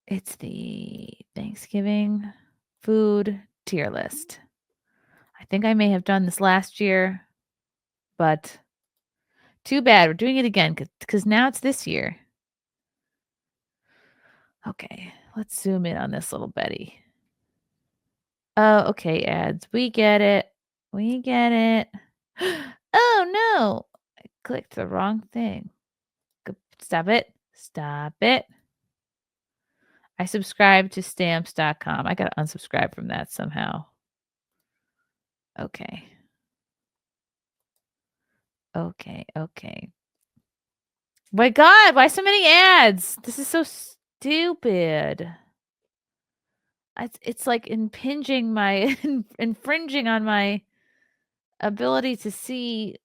It's the Thanksgiving food tier list. I think I may have done this last year, but too bad. We're doing it again because now it's this year. Okay, let's zoom in on this little Betty. Oh, okay, ads. We get it. We get it. Oh, no. I clicked the wrong thing. Stop it. Stop it. I subscribed to stamps.com. I got to unsubscribe from that somehow. Okay. Okay. My God, why so many ads? This is so stupid. It's like impinging my infringing on my ability to see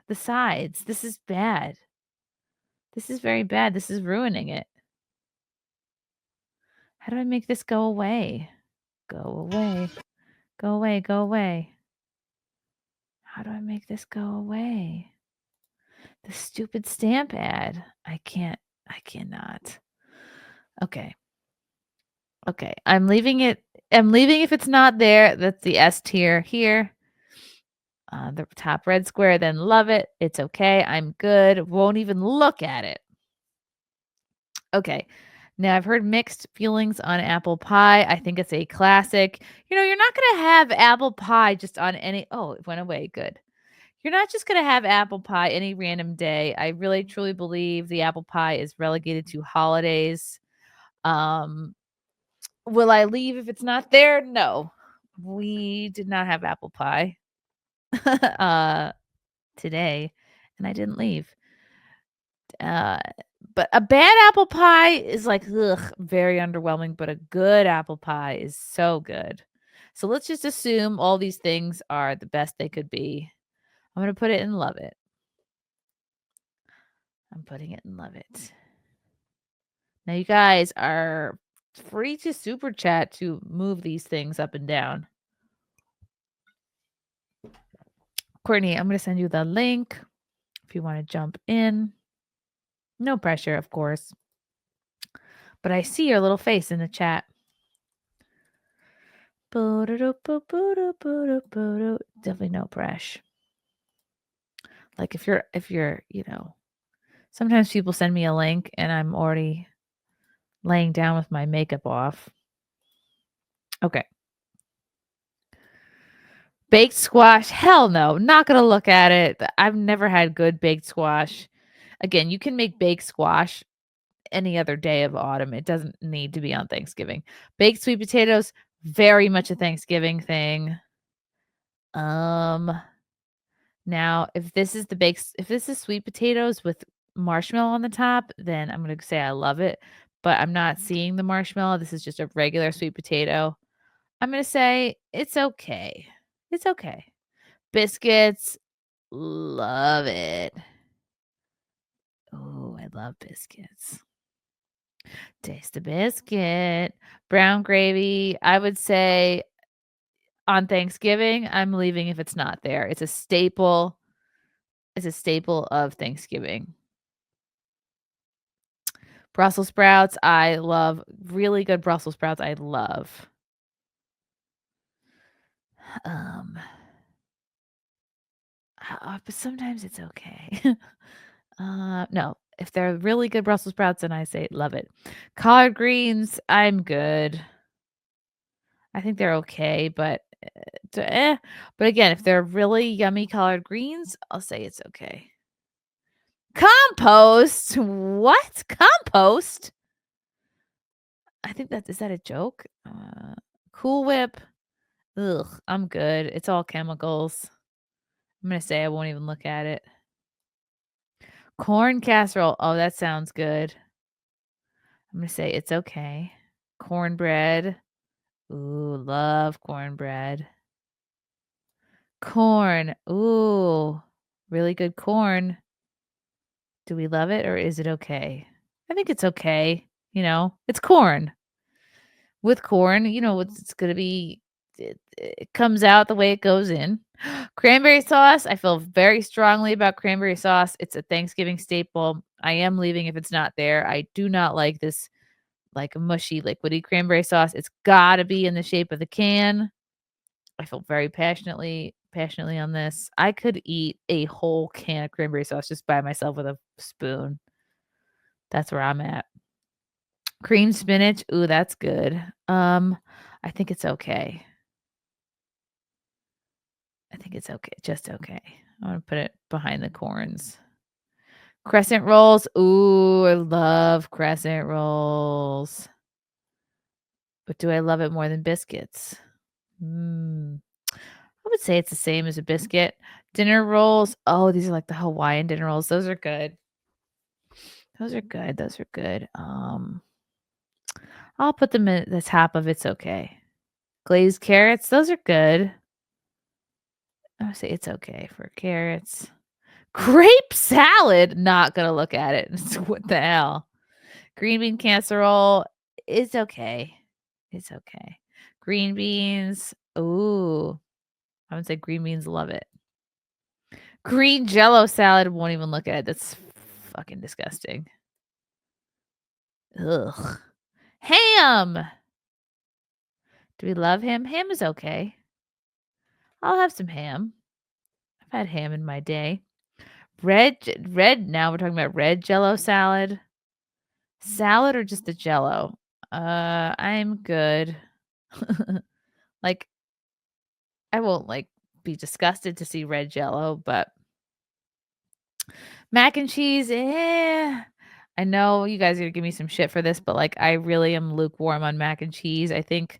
the sides. This is bad. This is very bad. This is ruining it. How do I make this go away? Go away. Go away. Go away. How do I make this go away? The stupid stamp ad. I cannot. Okay. Okay. I'm leaving it. I'm leaving if it's not there. That's the S tier here. The top red square, then love it. It's okay. I'm good. Won't even look at it. Okay. Now I've heard mixed feelings on apple pie. I think it's a classic. You're not going to have apple pie just on any. Oh, it went away. Good. You're not just going to have apple pie any random day. I really truly believe the apple pie is relegated to holidays. Will I leave if it's not there? No. We did not have apple pie today, and I didn't leave. But a bad apple pie is like, ugh, very underwhelming, but a good apple pie is so good. So let's just assume all these things are the best they could be. I'm going to put it in love it. I'm putting it in love it. Now you guys are free to super chat to move these things up and down. Courtney, I'm going to send you the link if you want to jump in. No pressure, of course. But I see your little face in the chat. Definitely no pressure. Like if you're, sometimes people send me a link and I'm already laying down with my makeup off. Okay. Baked squash, hell no, not gonna look at it. I've never had good baked squash. Again, you can make baked squash any other day of autumn. It doesn't need to be on Thanksgiving. Baked sweet potatoes, very much a Thanksgiving thing. Now if this is sweet potatoes with marshmallow on the top, then I'm gonna say I love it, but I'm not seeing the marshmallow. This is just a regular sweet potato. I'm gonna say it's okay. It's okay. Biscuits, love it. Oh, I love biscuits. Taste the biscuit. Brown gravy, I would say on Thanksgiving, I'm leaving if it's not there. It's a staple. It's a staple of Thanksgiving. Brussels sprouts, I love. Really good Brussels sprouts, I love. But sometimes it's okay. No, if they're really good Brussels sprouts, then I say love it. Collard greens, I'm good. I think they're okay, but But again, if they're really yummy collard greens, I'll say it's okay. Compost? What? Compost? I think is that a joke? Cool Whip. Ugh, I'm good. It's all chemicals. I'm gonna say I won't even look at it. Corn casserole. Oh, that sounds good. I'm gonna say it's okay. Cornbread. Ooh, love cornbread. Corn. Ooh, really good corn. Do we love it or is it okay? I think it's okay. It's corn. With corn, it's gonna be. It comes out the way it goes in. Cranberry sauce. I feel very strongly about cranberry sauce. It's a Thanksgiving staple. I am leaving if it's not there. I do not like this like a mushy, liquidy cranberry sauce. It's gotta be in the shape of the can. I feel very passionately on this. I could eat a whole can of cranberry sauce just by myself with a spoon. That's where I'm at. Cream spinach, ooh, that's good. I think it's okay. I think it's okay, just okay. I wanna put it behind the corns. Crescent rolls, ooh, I love crescent rolls. But do I love it more than biscuits? Mm, I would say it's the same as a biscuit. Dinner rolls, oh, these are like the Hawaiian dinner rolls. Those are good. Those are good, those are good. I'll put them at the top of it's okay. Glazed carrots, those are good. I would say it's okay for carrots. Grape salad, not gonna look at it. What the hell? Green bean casserole, it's okay. It's okay. Green beans, ooh, I would say green beans love it. Green Jello salad, won't even look at it. That's fucking disgusting. Ugh. Ham. Do we love ham? Ham is okay. I'll have some ham. I've had ham in my day. Now we're talking about red Jello salad. Salad or just the Jello? I'm good. Like, I won't, like, be disgusted to see red Jello, but mac and cheese, I know you guys are gonna give me some shit for this, but, like, I really am lukewarm on mac and cheese. I think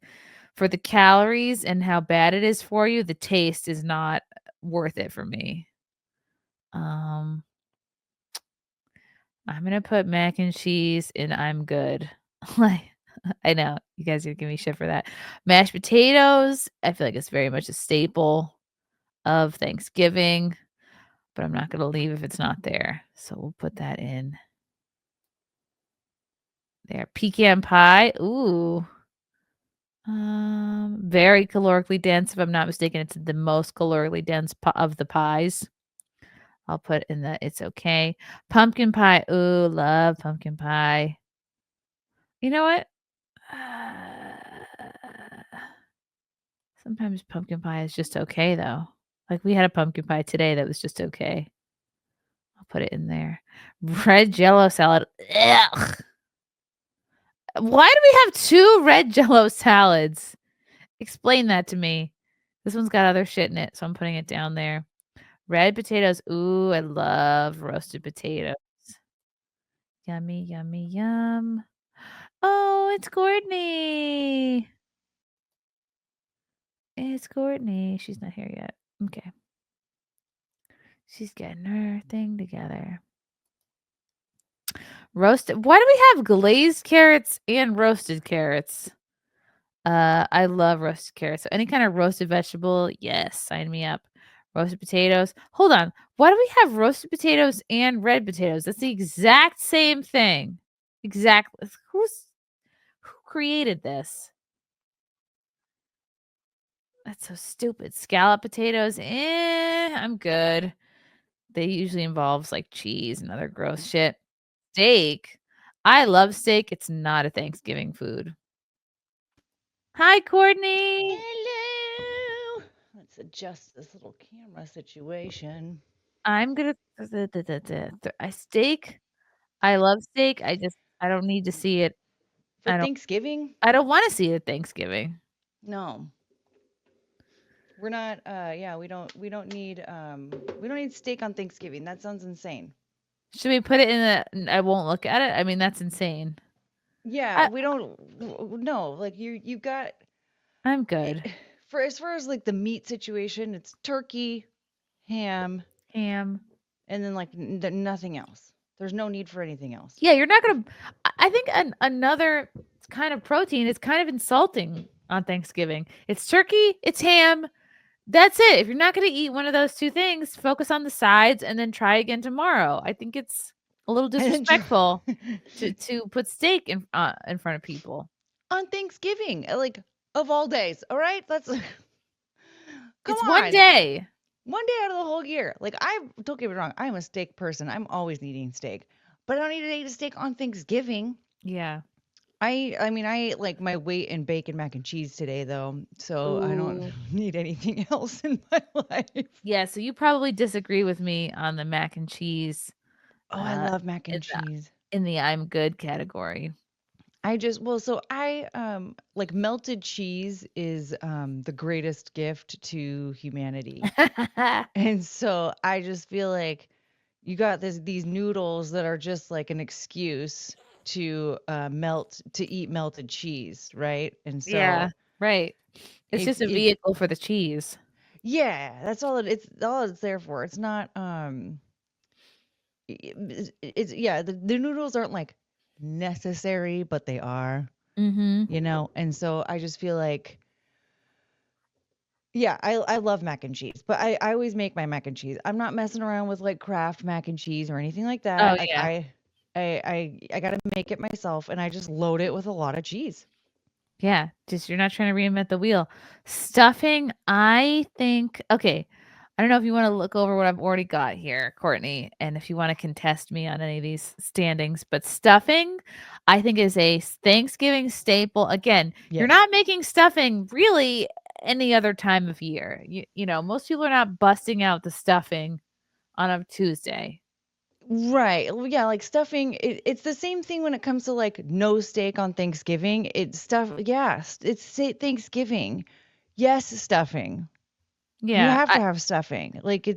for the calories and how bad it is for you, the taste is not worth it for me. Um, I'm gonna put mac and cheese and I'm good. Like, I know you guys are gonna give me shit for that. Mashed potatoes, I feel like it's very much a staple of Thanksgiving, but I'm not gonna leave if it's not there. So we'll put that in there. Pecan pie, ooh, very calorically dense. If I'm not mistaken, it's the most calorically dense of the pies. I'll put in the it's okay. Pumpkin pie, ooh, love pumpkin pie. You know what? Sometimes pumpkin pie is just okay though. Like we had a pumpkin pie today that was just okay. I'll put it in there. Red Jello salad. Ugh. Why do we have 2 red Jello salads? Explain that to me. This one's got other shit in it, so I'm putting it down there. Red potatoes. Ooh, I love roasted potatoes. Yummy, yummy, yum. Oh, it's Courtney. It's Courtney. She's not here yet. Okay. She's getting her thing together. Roasted. Why do we have glazed carrots and roasted carrots? I love roasted carrots. So any kind of roasted vegetable, yes, sign me up. Roasted potatoes. Hold on. Why do we have roasted potatoes and red potatoes? That's the exact same thing. Exactly. Who created this? That's so stupid. Scallop potatoes, I'm good. They usually involves like cheese and other gross shit. Steak. I love steak. It's not a Thanksgiving food. Hi, Courtney. Hello. Let's adjust this little camera situation. I'm gonna I steak. I love steak. I don't need to see it. For Thanksgiving? I don't want to see it at Thanksgiving. No. We're not yeah, we don't need steak on Thanksgiving. That sounds insane. Should we put it in the I won't look at it? I mean, that's insane. Yeah, I we don't no, like you got I'm it, good. for as far as like the meat situation, it's turkey, ham, Ham. and then like nothing else. There's no need for anything else. Yeah, you're not gonna. I think another kind of protein is kind of insulting on Thanksgiving. It's turkey, it's ham. That's it. If you're not gonna eat one of those 2 things, focus on the sides and then try again tomorrow. I think it's a little And then disrespectful to put steak in front of people. on Thanksgiving, like of all days, all right? Let's come It's one on. day. One day out of the whole year. Like I don't get me wrong, I'm a steak person. I'm always eating steak. But I don't need to eat a steak on Thanksgiving. Yeah. I mean, I ate like my weight in bacon mac and cheese today though, so I don't Ooh. need anything else in my life. Yeah, so you probably disagree with me on the mac and cheese, Oh, I uh, love mac in and cheese. the I'm good category. I just well, so I like melted cheese is the greatest gift to humanity. And so I just feel like you got these noodles that are just like an excuse to eat melted cheese, right? And Yeah, so right. It's just a if vehicle for the cheese. yeah, that's all it's there for. It's not it's yeah, the noodles aren't like necessary, but they are, Mhm. you know? And so I just feel like yeah, I love mac and cheese, but I always make my mac and cheese. I'm not messing around with like Kraft mac and cheese or anything like Oh, that. Like yeah. I gotta make it myself, and I just load it with a lot of cheese. Yeah, just you're not trying to reinvent the wheel. Stuffing, I think okay, I don't know if you wanna look over what I've already got here, Courtney, and if you wanna contest me on any of these standings, but stuffing, I think is a Thanksgiving staple. Again, you're Yes. not making stuffing really any other time of year. You know, most people are not busting out the stuffing on a Tuesday. Right. Well, yeah, like stuffing, it's the same thing when it comes to like no steak on Thanksgiving. It's stuff, yes, Thanksgiving. Yes, stuffing. You Yeah, have to have stuffing. Like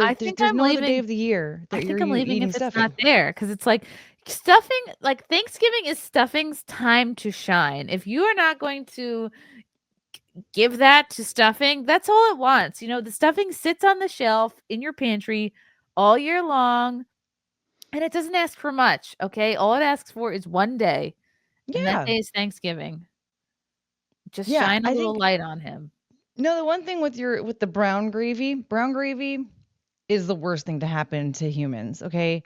I think there's I'm no other day leaving of the year I that think I'm you're leaving if eating it's not stuffing. there, because it's like stuffing like, Thanksgiving is stuffing's time to shine. If you are not going to give that to stuffing, that's all it wants. You know, the stuffing sits on the shelf in your pantry all year long, and it doesn't ask for much, okay? All it asks for is 1 day, and that Yeah. day is Thanksgiving. Just Yeah. shine a I little think light on him. no, the one thing with the brown gravy is the worst thing to happen to humans, okay?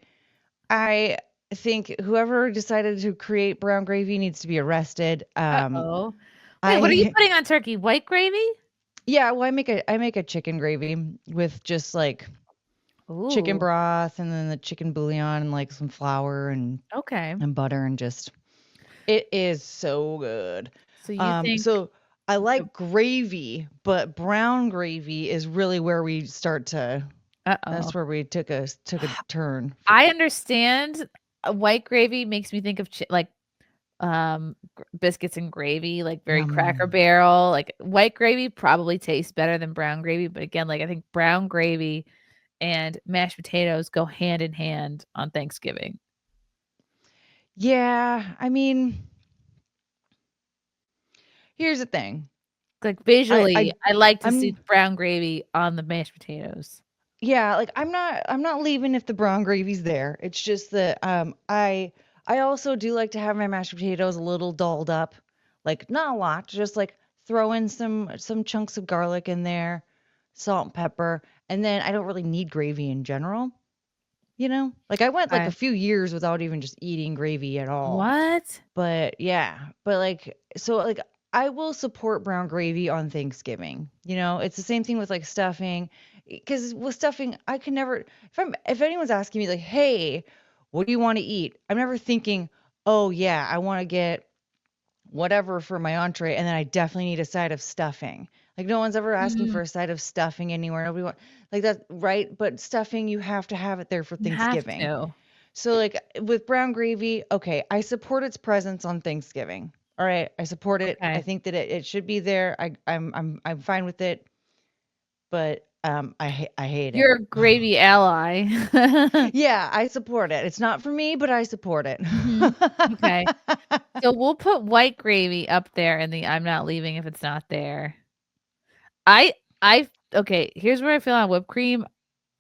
I think whoever decided to create brown gravy needs to be arrested. Uh-oh. Wait, what are you I putting on turkey? White gravy? yeah, well I make a chicken gravy with just like chicken Ooh, broth and then the chicken bouillon and like some flour okay. and butter and just it is so good. So you think So I the like gravy, but brown gravy is really where we start to uh-oh. that's where we took a turn. I understand, white gravy makes me think of like, biscuits and gravy, like, very Cracker Yum. Barrel, like, white gravy probably tastes better than brown gravy, but again, like, I think brown gravy and mashed potatoes go hand in hand on Thanksgiving. Yeah, I mean, here's the thing. Like, visually, I I like to see I'm the brown gravy on the mashed potatoes. yeah, like I'm not leaving if the brown gravy's there. It's just that I also do like to have my mashed potatoes a little dolled up. Like not a lot, just like throw in some chunks of garlic in there, salt and pepper, and then I don't really need gravy in general, you know? Like I went like a Okay. few years without even just eating gravy at all. What? But yeah, but like so like I will support brown gravy on Thanksgiving. You know, it's the same thing with like stuffing because with stuffing I can never if anyone's asking me like, "Hey, what do you want to eat?" I'm never thinking, "Oh yeah, I want to get whatever for my entree and then I definitely need a side of stuffing." Like no one's ever asking Mm, for a side of stuffing anywhere. Nobody want like that, right? But stuffing you have to have it there for you have Thanksgiving. to. So, like with brown gravy, okay, I support its presence on Thanksgiving. All right, I support it. I Okay. think that it should be there. I'm fine with it, but I hate it. You're a gravy ally. Yeah, I support it. It's not for me, but I support it. Mhm. Okay. So we'll put white gravy up there in the I'm not leaving if it's not there. I I okay, here's where I feel on whipped cream.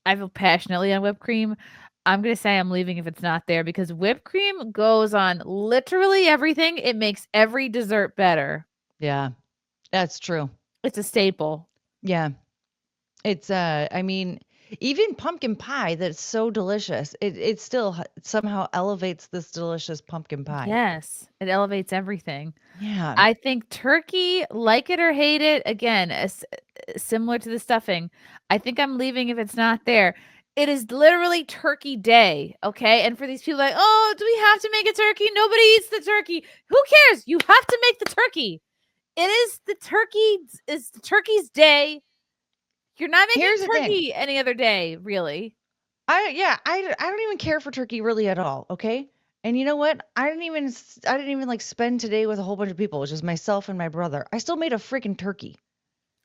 I feel passionately on whipped cream. I'm gonna say I'm leaving if it's not there because whipped cream goes on literally everything. It makes every dessert better. Yeah, that's true. It's a staple. Yeah. It's I mean, even pumpkin pie that's so delicious. It still somehow elevates this delicious pumpkin pie. Yes, it elevates everything. Yeah. I think turkey, like it or hate it, again, similar to the stuffing. I think I'm leaving if it's not there. It is literally turkey day, okay? And for these people like, "Oh, do we have to make a turkey? Nobody eats the turkey." Who cares? You have to make the turkey. It is the turkey's day. You're not making Here's the thing. turkey any other day, really. I don't even care for turkey really at all, okay? And you know what? I didn't even like spend today with a whole bunch of people. It was just myself and my brother. I still made a freaking turkey.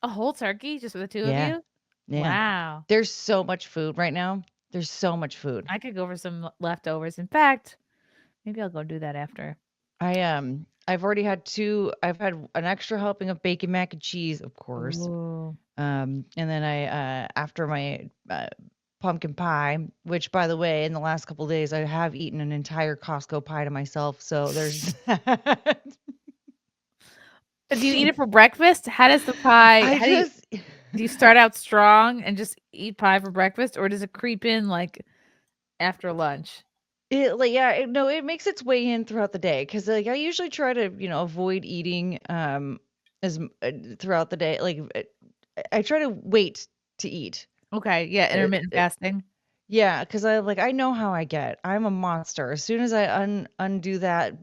A whole turkey just for the 2 of Yeah. you? Yeah. Wow. There's so much food right now. There's so much food. I could go for some leftovers. In fact, maybe I'll go do that after. I've already had I've had an extra helping of bacon mac and cheese, of course. Ooh. And then after my pumpkin pie, which by the way, in the last couple days I have eaten an entire Costco pie to myself. So there's that. Do you eat it for breakfast? I How just do you start out strong and just eat pie for breakfast, or does it creep in, like, after lunch? it like yeah, no, it makes its way in throughout the day because like I usually try to, avoid eating throughout the day. Like I try to wait to eat. Okay, yeah, Uh, intermittent uh, fasting. yeah, because I know how I get. I'm a monster. As soon as I undo that,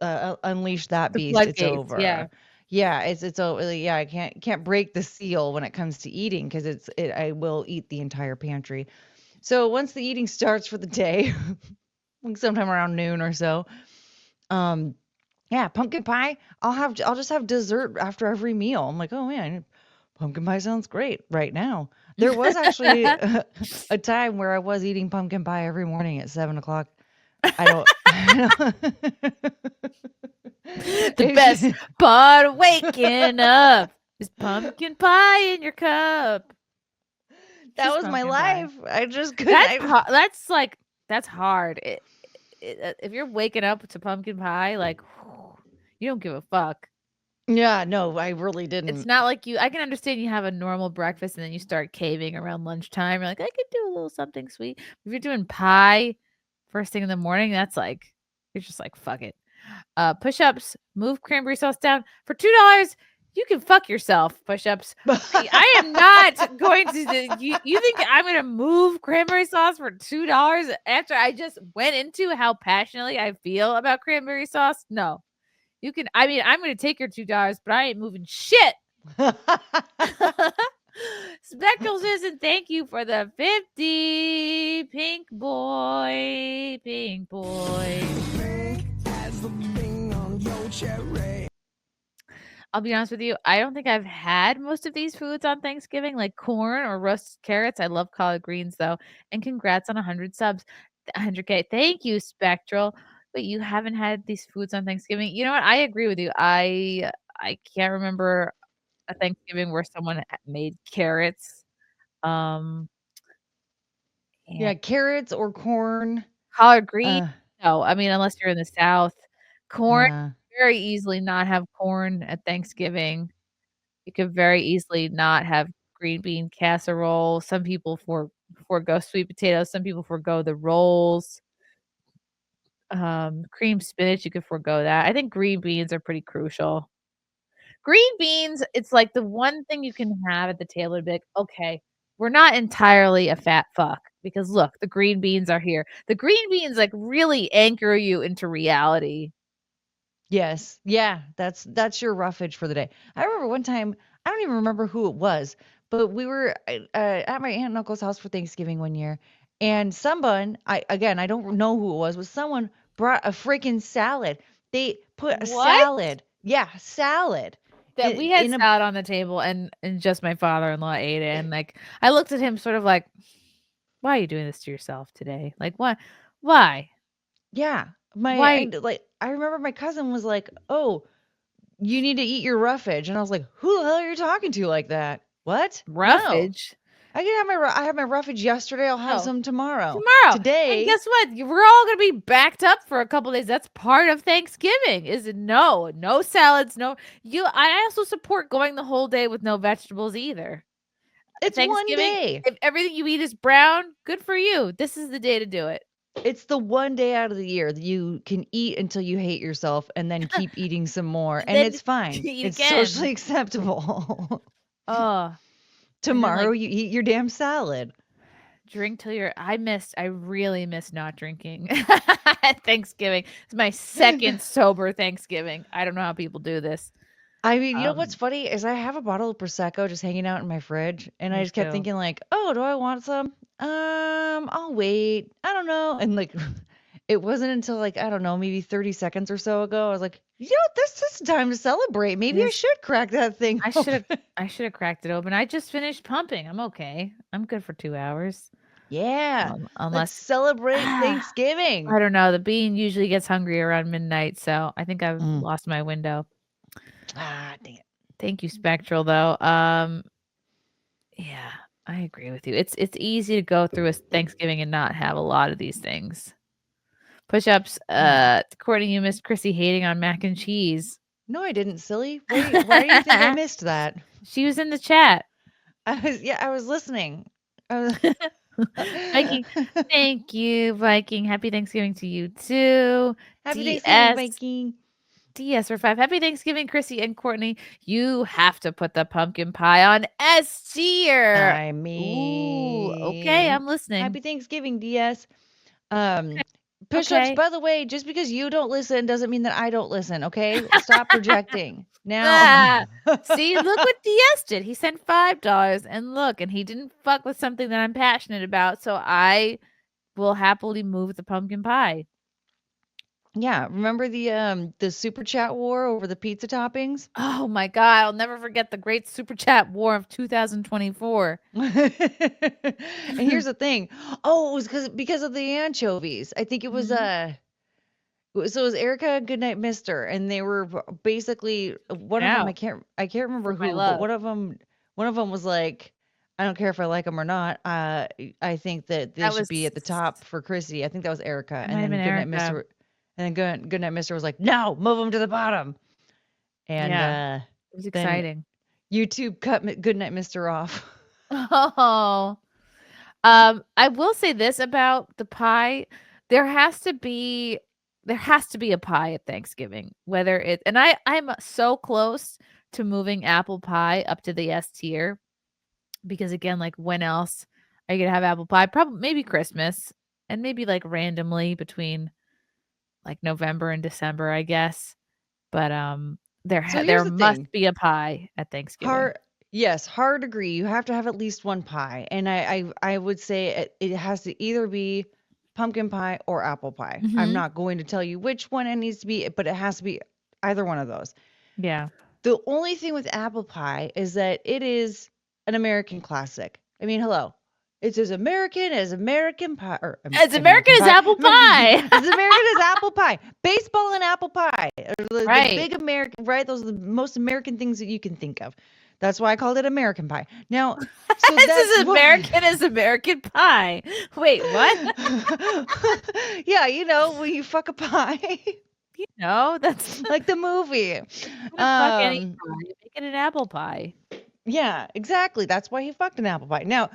unleash that The beast, it's floodgates, yeah. over. Yeah, it's over. Yeah, I can't break the seal when it comes to eating because I will eat the entire pantry. So once the eating starts for the day, like sometime around noon or so, um, yeah, pumpkin pie. I'll just have dessert after every meal. I'm like, oh man, pumpkin pie sounds great right now. There was actually a time where I was eating pumpkin pie every morning at 7 o'clock. I don't. I don't The best if, part of waking up is pumpkin pie in your cup. that Just was my pumpkin pie. life. I just couldn't. That's, like that's hard. If you're waking up to pumpkin pie, like, you don't give a fuck. Yeah, no, I really It's didn't. not like I can understand you have a normal breakfast and then you start caving around lunchtime. You're like, "I could do a little something sweet." If you're doing pie first thing in the morning, that's like you're just like, "Fuck it." Push-ups, move cranberry sauce down. For $2, you can fuck yourself, push-ups. I am not going to you think I'm gonna move cranberry sauce for $2 after I just went into how passionately I feel about cranberry sauce? No. I mean, I'm gonna take your $2, but I ain't moving shit. Spectral says, and thank you for the 50. Pink boy, pink boy. I'll be honest with you, I don't think I've had most of these foods on Thanksgiving, like corn or roasted carrots. I love collard greens though. And congrats on 100 subs. 100K. Thank you, Spectral. But you haven't had these foods on Thanksgiving. You know what? I agree with you. I can't remember a Thanksgiving where someone made carrots. Um and Yeah, carrots or corn. collard greens. Uh, No, I mean unless you're in the South. Corn, yeah. very easily not have corn at Thanksgiving. You could very easily not have green bean casserole. Some people forego sweet potatoes, some people forego the rolls. Creamed spinach, you could forego that. I think green beans are pretty crucial. Green beans, it's like the one thing you can have at the table to be like, "Okay, we're not entirely a fat fuck because look, the green beans are here." The green beans, like, really anchor you into reality. Yes. Yeah, that's your roughage for the day. I remember one time, I don't even remember who it was, but we were at my aunt and uncle's house for Thanksgiving one year, and someone, I don't know who it was, but someone brought a freaking salad. They put a What? salad. Yeah, salad That we had in a salad on the table and just my father-in-law ate it, and, like, I looked at him sort of like, "Why are you doing this to yourself today? Like, why? Why? yeah. Why I remember my cousin was like, "Oh, you need to eat your roughage," and I was like, "Who the hell are you talking to like that? What? No." roughage?" I had my roughage yesterday, I'll have No. some tomorrow. Tomorrow. And Today guess what? We're all gonna be backed up for a couple days. That's part of Thanksgiving. Is no salads, no I also support going the whole day with no vegetables either. it's one Thanksgiving, day. if everything you eat is brown, good for you. This is the day to do it. It's the one day out of the year that you can eat until you hate yourself and then keep eating some more, And and then it's fine. eat It's again. socially acceptable. Oh, and then, Tomorrow, like you eat your damn salad. Drink till you're I really miss not drinking at Thanksgiving. It's my second sober Thanksgiving. I don't know how people do this. I mean, you know what's Um, funny is I have a bottle of prosecco just hanging out in my fridge, and I Me just kept too. thinking like, "Oh, do I want some? I'll wait. I don't know." And like, it wasn't until like I don't know, maybe 30 seconds or so ago, I was like, "You know, this is time to celebrate. It Maybe I is should crack that thing I shoulda open." I shoulda cracked it open. I just finished pumping. I'm okay. I'm good for 2 hours. Yeah, let's Unless celebrate I Thanksgiving. don't know, the bean usually gets hungry around midnight, so I think I've Mm. lost my window. Ah, dang it. Thank you, Spectral, though. Yeah, I agree with you. It's easy to go through a Thanksgiving and not have a lot of these things. Push-ups, Yeah. Courtney, you missed Chrissy hating on mac and cheese. No, I didn't, silly. Why do you think I missed that? She was in the chat. I was listening. I was Viking, thank you, Viking. Happy Thanksgiving to you too. Happy Thanksgiving, DS, Viking. DS for 5. Happy Thanksgiving, Chrissy and Courtney. You have to put the pumpkin pie on S tier. I Ooh, okay, mean, I'm listening. happy Thanksgiving, DS. Um, push-ups, Okay. by the way, just because you don't listen doesn't mean that I don't listen, okay? Stop projecting. Now, Ah, see, look what DS did. He sent $5 and look, and he didn't fuck with something that I'm passionate about, so I will happily move the pumpkin pie. yeah, remember the super chat war over the pizza toppings? Oh my god, I'll never forget the great super chat war of 2024. And here's the thing. Oh, it was because of the anchovies. I think it was Mhm. so it was Erica, Goodnight Mister, and they were basically one of them. Now, I can't remember for my who, but love. one of them was like, I don't care if I like them or not. I think that they That should was be at the top for Chrissy. I think that was Erica, It and might have then been Goodnight Erica. Mister, and then Goodnight Mister was like, no, move them to the bottom, and Yeah, it was then exciting. YouTube cut Goodnight Mister off. Oh. I will say this about the pie. There has to be there has to be a pie at Thanksgiving, whether it and I'm so close to moving apple pie up to the S tier because again, like when else are you gonna have apple pie? Probably maybe Christmas and maybe like randomly between like November and December, I guess. But So here's there the must thing. be a pie at Thanksgiving. Hard, yes, hard agree. You have to have at least one pie, and I would say it has to either be pumpkin pie or apple pie. I'm Mhm. not going to tell you which one it needs to be, but it has to be either one of those. Yeah. The only thing with apple pie is that it is an American classic. I mean, hello. It's as American pie or As American American as pie. apple pie. As American as apple pie. Baseball and apple pie are the Right. big American, right? Those are the most American things that you can think of. That's why I called it American pie. Now, so This that's is why. American as American pie. Wait, what? Yeah, you know, when you fuck a pie, That's like the movie. gonna fuck any Um, pie, make it an apple pie. yeah, exactly. That's why he fucked an apple pie. Now, An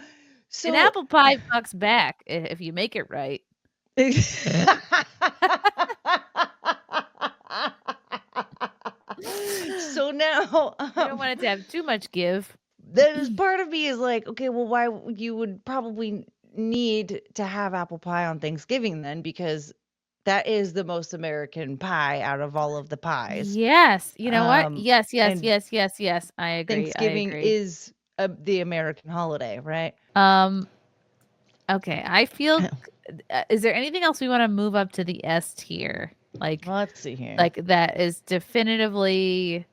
so apple pie fucks back if you make it right. so now, You don't want it to have too much give. that is part of me is like, okay, well, why you would probably need to have apple pie on Thanksgiving then, because that is the most American pie out of all of the pies. Yes. You know what? Um, Yes, yes, and yes, yes, yes. I agree, I Thanksgiving agree. is the American holiday, right? Um, okay, I feel is there anything else we wanna move up to the S tier? Well, let's see here. Like, that is definitively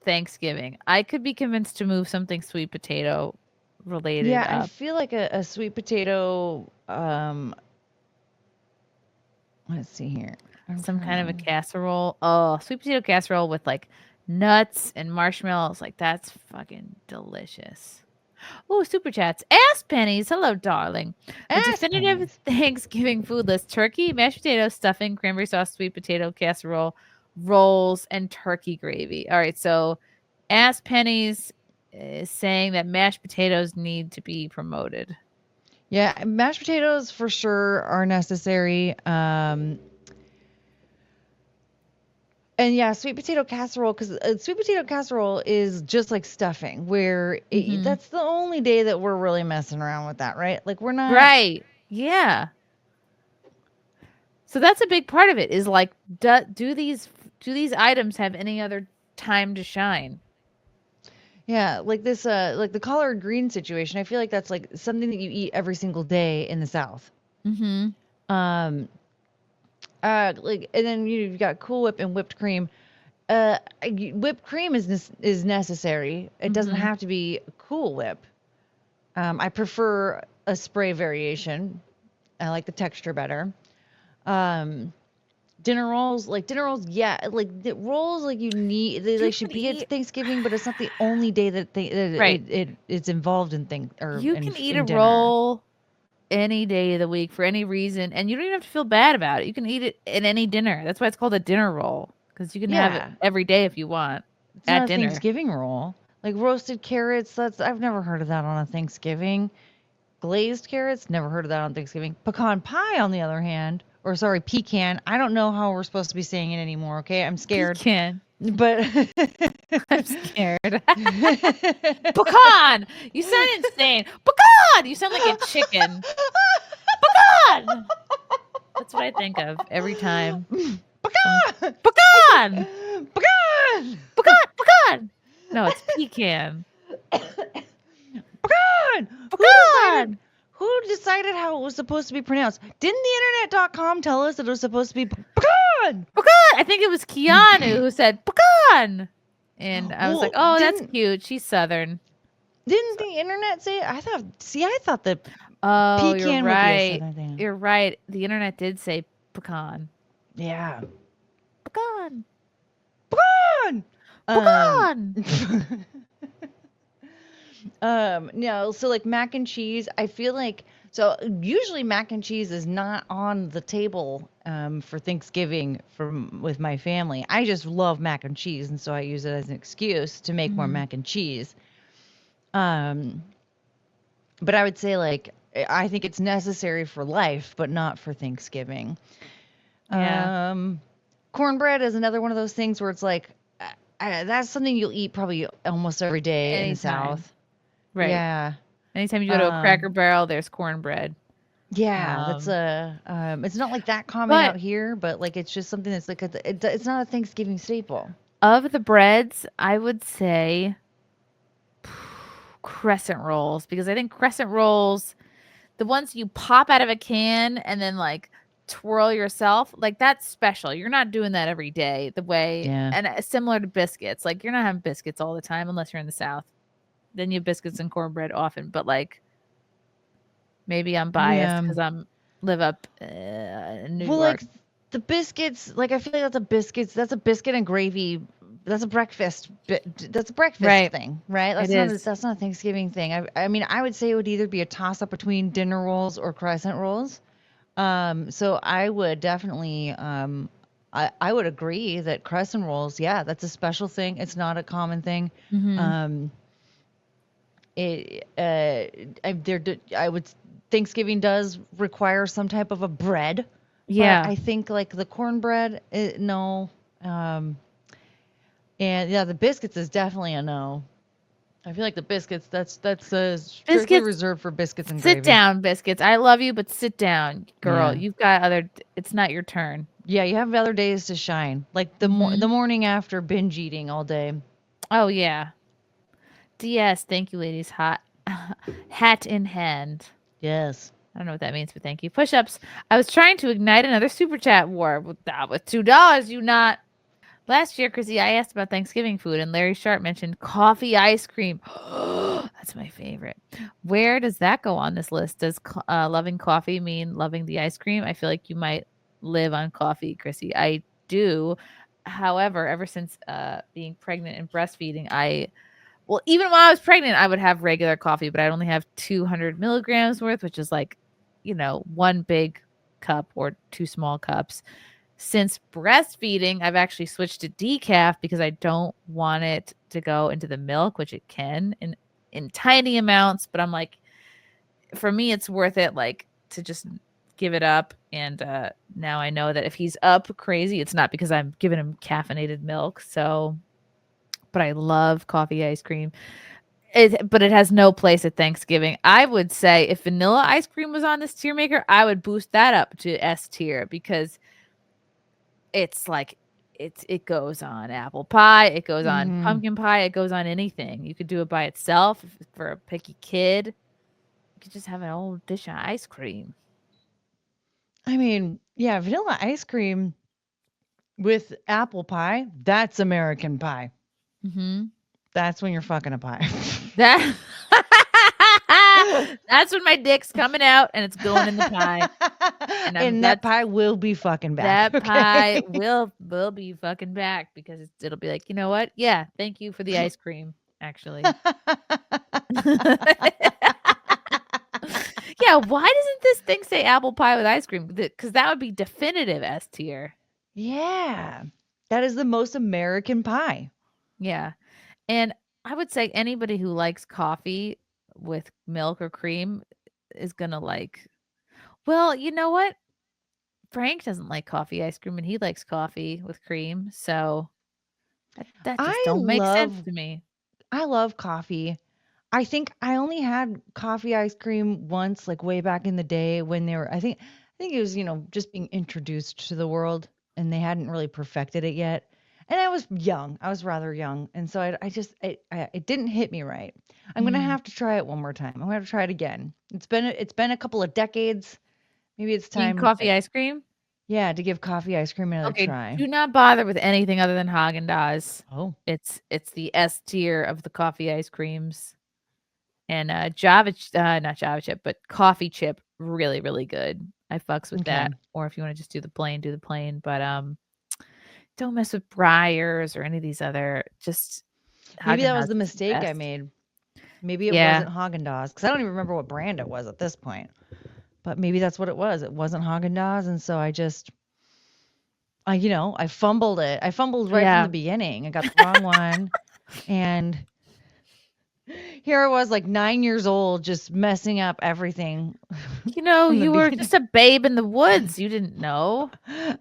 Thanksgiving. I could be convinced to move something sweet potato related Yeah, I up. feel like a sweet potato. Let's see here. I'm Some kind of a trying. casserole. Oh, sweet potato casserole with, like, nuts and marshmallows, like, that's fucking delicious. Oh, super chats. Ass pennies. Hello, darling. The Ass definitive pennies. Thanksgiving food list: turkey, mashed potatoes, stuffing, cranberry sauce, sweet potato casserole, rolls, and turkey gravy. All right, so ass pennies is saying that mashed potatoes need to be promoted. Yeah, mashed potatoes for sure are necessary. And And yeah, sweet potato casserole, because sweet potato casserole is just like stuffing, where Mhm. that's the only day that we're really messing around with that, right? Like we're not. Right. Yeah. So that's a big part of it is like do these items have any other time to shine? Yeah, like this, like the collard green situation. I feel like that's like something that you eat every single day in the South. Mhm. Um, like, and then you've got Cool Whip and whipped cream. Whipped cream is necessary. It doesn't Mhm. have to be Cool Whip. I prefer a spray variation. I like the texture better. Um, dinner rolls, yeah, like the rolls, like you need, they You like should can be at eat Thanksgiving, but it's not the only day that right. it's involved in You can eat a in dinner. roll any day of the week for any reason, and you don't even have to feel bad about it. You can eat it at any dinner. That's why it's called a dinner roll because you can have it Yeah, every day if you want it's at not a dinner. Thanksgiving roll. Like roasted carrots, that's I've never heard of that on a Thanksgiving. Glazed carrots, never heard of that on Thanksgiving. Pecan pie, on the other hand, or sorry, pecan. I don't know how we're supposed to be saying it anymore. Okay, I'm scared. Pecan. But I'm scared. Pecan! You sound insane. Pecan! You sound like a chicken. Pecan! That's what I think of every time. Some pecan, pecan! pecan, Pecan! Pecan! No, it's pecan. pecan. Pecan! Who decided how it was supposed to be pronounced? Didn't the internet.com tell us that it was supposed to be pecan? Pecan! I think it was Keanu who said pecan. And I was like, Well, oh, that's cute. She's Southern. didn't So, the internet say? I thought that oh, you're pecan would be a right. southern thing. You're right. The internet did say pecan. Yeah. Pecan. Pecan. Um Pecan. no, so like mac and cheese, I feel like so usually mac and cheese is not on the table for Thanksgiving from with my family. I just love mac and cheese, and so I use it as an excuse to make more Mhm. mac and cheese. Um, but I would say like I think it's necessary for life, but not for Thanksgiving. Yeah. Um, cornbread is another one of those things where it's like that's something you'll eat probably almost every day in the Anytime. South. Right. Yeah. Anytime you go to a Cracker Um, Barrel, there's cornbread. yeah, that's Um, a it's not like that common out but here, but like it's just something that's like it's not a Thanksgiving staple. of the breads, I would say crescent rolls because I think crescent rolls, the ones you pop out of a can and then like twirl yourself, like that's special. You're not doing that every day the way, Yeah. and similar to biscuits, like you're not having biscuits all the time unless you're in the South. Then you have biscuits and cornbread often, but like maybe I'm biased Yeah. because I'm live up in New Well, like York. the biscuits, like I feel like that's a biscuit and gravy. That's a breakfast. That's a breakfast Right. thing, right? It is. That's not a Thanksgiving thing. I mean, I would say it would either be a toss up between dinner rolls or crescent rolls. So I would definitely, I would agree that crescent rolls, yeah, that's a special thing. It's not a common thing. Mhm. Um, it, I would, Thanksgiving does require some type of a bread, but Yeah. I think like the cornbread, no. Um, and yeah, the biscuits is definitely a no. I feel like the biscuits, that's strictly Biscuits, reserved for biscuits and sit gravy. down, biscuits. I love you, but sit down, girl. Yeah. You've got other it's not your turn. Yeah, you have other days to shine. Like the Mhm. morning after binge eating all day. Oh, yeah. DS, thank you, ladies. Hot hat in hand. Yes. I don't know what that means, but thank you. Push-ups. I was trying to ignite another super chat war with $2. You not. Last year, Chrissy, I asked about Thanksgiving food, and Larry Sharp mentioned coffee ice cream. That's my favorite. Where does that go on this list? Does loving coffee mean loving the ice cream? I feel like you might live on coffee, Chrissy. I do. However, ever since being pregnant and breastfeeding, well, even when I was pregnant, I would have regular coffee, but I'd only have 200 milligrams worth, which is like, one big cup or two small cups. Since breastfeeding, I've actually switched to decaf because I don't want it to go into the milk, which it can in tiny amounts. But I'm like, for me, it's worth it, like to just give it up. And now I know that if he's up crazy, it's not because I'm giving him caffeinated milk. So, but I love coffee ice cream. But it has no place at Thanksgiving. I would say if vanilla ice cream was on this tier maker, I would boost that up to S tier because it's like it goes on apple pie, it goes on Mhm. pumpkin pie, it goes on anything. You could do it by itself for a picky kid. You could just have an old dish of ice cream. I mean, yeah, vanilla ice cream with apple pie, that's American pie. Mhm. That's when you're fucking a pie. That That's when my dick's coming out and it's going in the pie. And I'm And that that's pie will be fucking back, that pie okay? will be fucking back because it'll be like, "You know what? Yeah, thank you for the ice cream, actually." Yeah, why doesn't this thing say apple pie with ice cream? Because that would be definitive S tier. Yeah. That is the most American pie. Yeah, and I would say anybody who likes coffee with milk or cream is gonna like well, you know what? Frank doesn't like coffee ice cream, and he likes coffee with cream, so that just I don't make sense love to me. I love coffee. I think I only had coffee ice cream once, like way back in the day when they were I think it was, just being introduced to the world and they hadn't really perfected it yet. And I was young. I was rather young. And so I just it didn't hit me right. I'm gonna Mm. have to try it one more time. I'm gonna have to try it again. It's been a couple of decades. Maybe it's Eating time, coffee ice cream? yeah, to give coffee ice cream another Okay, try. do not bother with anything other than Häagen-Dazs. Oh, It's the S tier of the coffee ice creams. And, Java ch not Java chip, but coffee chip, really, really good. I fucks with okay. that. Or if you wanna just do the plain, but, don't mess with Breyers or any of these other just Maybe that was Häagen-Dazs the is the mistake I best. made. Maybe it Yeah, wasn't Haagen-Dazs because I don't even remember what brand it was at this point. But maybe that's what it was. It wasn't Haagen-Dazs, and so I fumbled it. I fumbled right from the yeah. beginning. I got the wrong one, and here I was, like 9 years old, just messing up everything You know, from the you were beginning. just a babe in the woods, you didn't know.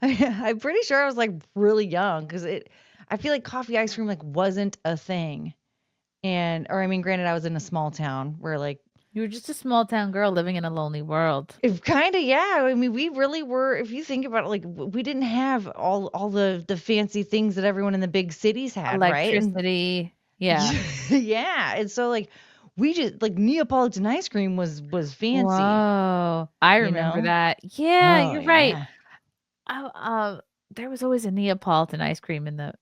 I'm pretty sure I was, like, really young because I feel like coffee ice cream, like, wasn't a thing, or I mean, granted, I was in a small town where, like, You were just a small town girl living in a lonely world. if kinda, yeah. I mean, we really were if you think about it, like, we didn't have all the fancy things that everyone in the big cities had, right? And Electricity. Yeah. yeah, and so, like, we just like, Neapolitan ice cream was fancy, Whoa. I you remember know? that. Yeah, Oh, you're right. yeah. Oh, there was always a Neapolitan ice cream in the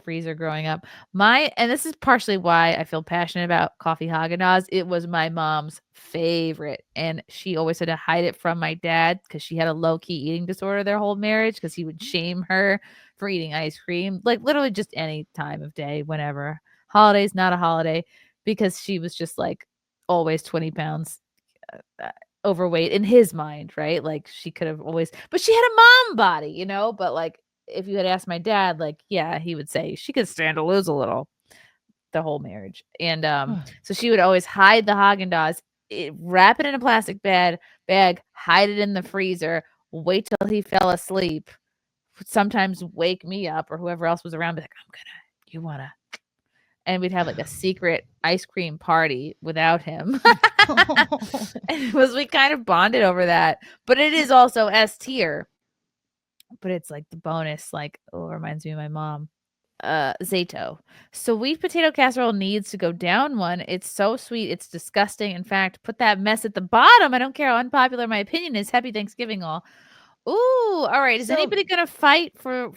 freezer growing up. My and this is partially why I feel passionate about coffee Häagen-Dazs. It was my mom's favorite, and she always had to hide it from my dad because she had a low-key eating disorder their whole marriage because he would shame her for eating ice cream, like, literally just any time of day, whenever. Holidays, not a holiday, because she was just, like, always 20 pounds overweight in his mind, right? Like, she could have always but she had a mom body, but, like, if you had asked my dad, like, yeah, he would say she could stand to lose a little the whole marriage, and, so she would always hide the Häagen-Dazs, wrap it in a plastic bag, hide it in the freezer, wait till he fell asleep, would sometimes wake me up or whoever else was around, be like, "I'm gonna you wanna" and we'd have, like, a secret ice cream party without him. And it was we kind of bonded over that, but it is also S tier, but it's like the bonus, like, oh, it reminds me of my mom. Zato. Sweet potato casserole needs to go down one. It's so sweet, it's disgusting. In fact, put that mess at the bottom. I don't care how unpopular my opinion is. Happy Thanksgiving all. Ooh, all right. Is So, anybody gonna fight for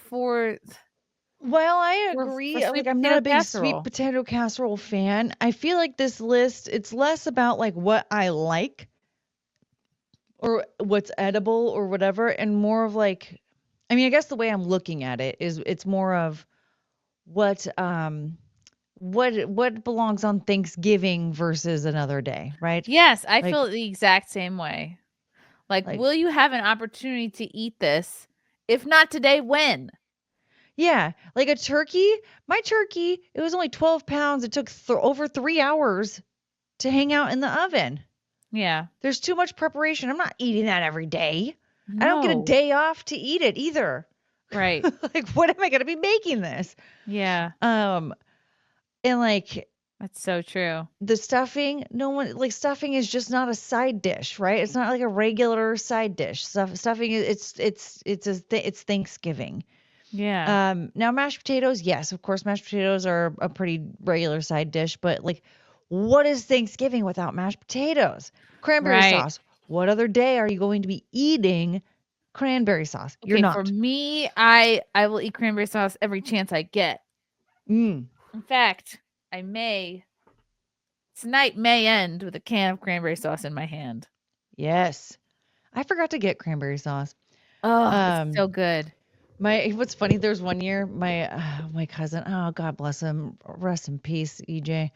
while I for agree, like, sweet I'm not potato a big sweet casserole? potato casserole fan, I feel like this list, it's less about, like, what I like or what's edible or whatever, and more of, like I mean, I guess the way I'm looking at it is it's more of what, what belongs on Thanksgiving versus another day, right? Yes, I Like feel the exact same way. Like, like will you have an opportunity to eat this? If not today, when? yeah, like a turkey, my turkey, it was only 12 pounds. It took over 3 hours to hang out in the oven. Yeah. There's too much preparation. I'm not eating that every day. I don't get a No. day off to eat it either. Right. Like, what am I going to be making this? Yeah. And like That's so true. the stuffing, no one like stuffing is just not a side dish, right? It's not like a regular side dish. Stuffing is it's Thanksgiving. Yeah. Now mashed potatoes, yes, of course, mashed potatoes are a pretty regular side dish, but like, what is Thanksgiving without mashed potatoes? Cranberry Right. sauce. What other day are you going to be eating cranberry sauce? You're Okay, for not. me, I will eat cranberry sauce every chance I get. Mm, In fact, tonight may end with a can of cranberry sauce in my hand. yes. I forgot to get cranberry sauce. Oh, it's Um, so good. what's funny, there's one year my cousin, oh God bless him, rest in peace, EJ.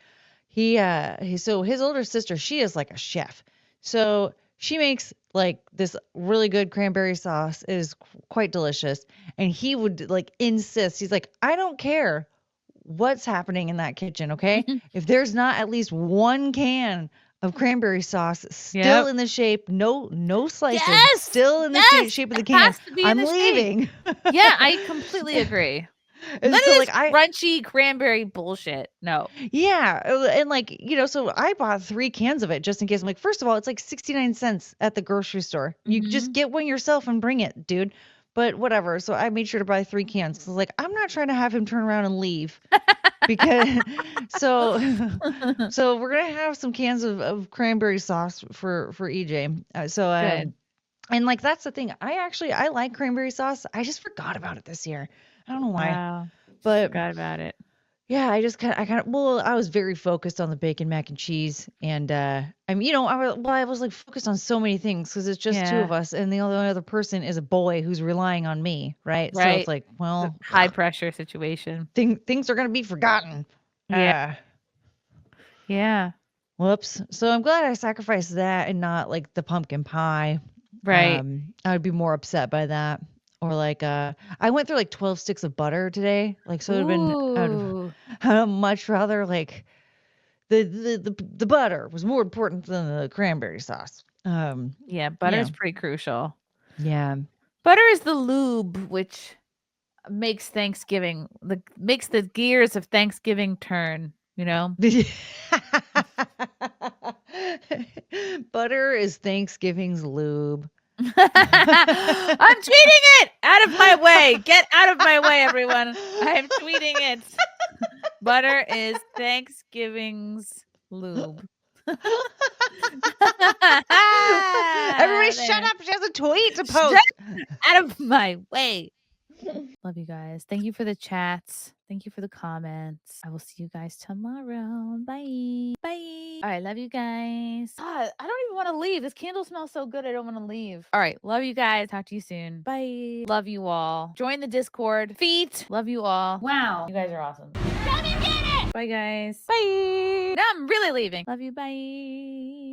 So his older sister, she is like a chef. So she makes like this really good cranberry sauce. It is quite delicious. And he would like insist. He's like, I don't care what's happening in that kitchen, okay? If there's not at least one can of cranberry sauce still Yep. in the shape, no slices, Yes! still in the Yes! shape of the It can, has to be in I'm the shape. leaving. Yeah, I completely agree. None And of so this like I crunchy cranberry bullshit. No. Yeah, and like, so I bought 3 cans of it just in case. I'm like, first of all, it's like 69 cents at the grocery store. You just Mhm. get one yourself and bring it, dude. But whatever. So I made sure to buy 3 cans. 'Cause like, I'm not trying to have him turn around and leave because so so we're gonna have some cans of cranberry sauce for EJ. Good. And like that's the thing. I like cranberry sauce. I just forgot about it this year. I don't know why. Wow. Just But forgot about it. yeah, I kind of well, I was very focused on the bacon mac and cheese, and I was like focused on so many things because it's just 2 Yeah. of us, and the only other person is a boy who's relying on me, right? So it's Right. like, The well, high pressure situation. things are gonna be forgotten. Yeah. Uh, Yeah. whoops. So I'm glad I sacrificed that and not like the pumpkin pie. Right. I would be more upset by that. Or like, I went through like 12 sticks of butter today. Like, so it would have been, Ooh. I'd much rather like the butter was more important than the cranberry sauce. Yeah, butter Yeah. is pretty crucial. Yeah. Butter is the lube which makes makes the gears of Thanksgiving turn, you know? Butter is Thanksgiving's lube. I'm tweeting it! Out of my way. Get out of my way, everyone. I'm tweeting it. Butter is Thanksgiving's lube. Everybody shut There. up. She has a tweet to Shut post. out of my way. Love you guys. Thank you for the chats. Thank you for the comments. I will see you guys tomorrow. Bye. Bye. All right. Love you guys. God, I don't even want to leave. This candle smells so good. I don't want to leave. All right. Love you guys. Talk to you soon. Bye. Love you all. Join the Discord. Feet. Love you all. Wow. You guys are awesome. Come and get it. Bye, guys. Bye. Now I'm really leaving. Love you. Bye.